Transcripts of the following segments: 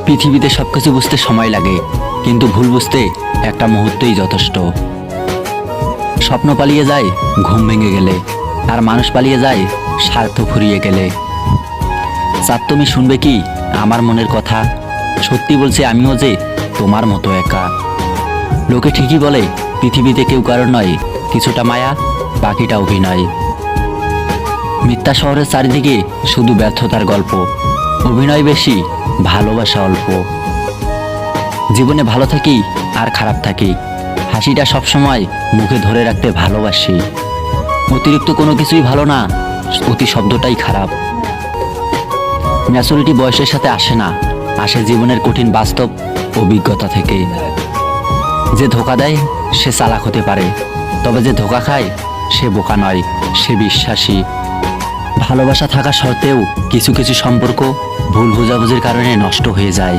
পৃথিবীতে সবকিছু বুঝতে সময় লাগে, কিন্তু ভুল বুঝতে একটা মুহূর্তই যথেষ্ট। স্বপ্ন পালিয়ে যায় ঘুম ভেঙে গেলে, আর মানুষ পালিয়ে যায় স্বার্থ ফুরিয়ে গেলে। স্যার, তুমি শুনবে কি আমার মনের কথা? সত্যি বলছি, আমিও যে তোমার মতো একা। লোকে ঠিকই বলে পৃথিবীতে কেউ কারণ নয়, কিছুটা মায়া, বাকিটা অভিনয়। মিথ্যা শহরের চারিদিকে শুধু ব্যর্থতার গল্প, অভিনয় বেশি, ভালোবাসা অল্প। জীবনে ভালো থাকি আর খারাপ থাকি, হাসিটা সবসময় মুখে ধরে রাখতে ভালোবাসি। অতিরিক্ত কোনো কিছুই ভালো না, অতি শব্দটাই খারাপ। ম্যাচুরিটি বয়সের সাথে আসে না, আসে জীবনের কঠিন বাস্তব অভিজ্ঞতা থেকে। যে ধোঁকা দেয় সে চালাক হতে পারে, তবে যে ধোঁকা খায় সে বোকা নয়, সে বিশ্বাসী। ভালোবাসা থাকা সত্ত্বেও কিছু কিছু সম্পর্ক ভুল বোঝাবুঝির কারণে নষ্ট হয়ে যায়।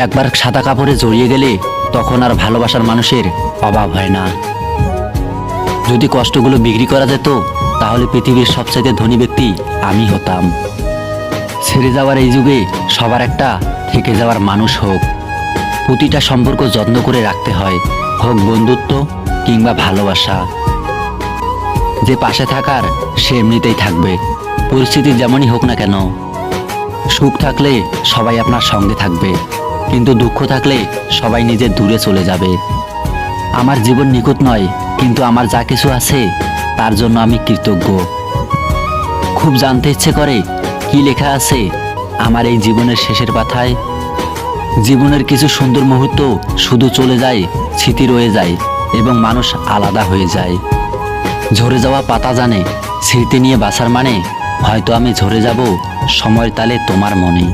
একবার সাদা কাপড়ে জড়িয়ে গেলে তখন আর ভালোবাসার মানুষের অভাব হয় না। যদি কষ্টগুলো বিক্রি করা যেত, তাহলে পৃথিবীর সবচেয়ে ধনী ব্যক্তি আমি হতাম। ছেড়ে যাওয়ার এই যুগে সবার একটা থেকে যাওয়ার মানুষ হোক। প্রতিটা সম্পর্ক যত্ন করে রাখতে হয়, হোক বন্ধুত্ব কিংবা ভালোবাসা। যে পাশে থাকার সে এমনিতেই থাকবে, পরিস্থিতি যেমনই হোক না কেন। সুখ থাকলে সবাই আপনার সঙ্গে থাকবে, কিন্তু দুঃখ থাকলে সবাই নিজের দূরে চলে যাবে। আমার জীবন নিখুঁত নয়, কিন্তু আমার যা কিছু আছে তার জন্য আমি কৃতজ্ঞ। খুব জানতে ইচ্ছে করে কি লেখা আছে আমার এই জীবনের শেষের পাতায়। জীবনের কিছু সুন্দর মুহূর্ত শুধু চলে যায়, স্মৃতি রয়ে যায় এবং মানুষ আলাদা হয়ে যায়। ঝরে যাওয়া পাতা জানে স্মৃতি নিয়ে বাঁচার মানে, হয়তো আমি ঝরে যাব সময়ের তালে তোমার মনে।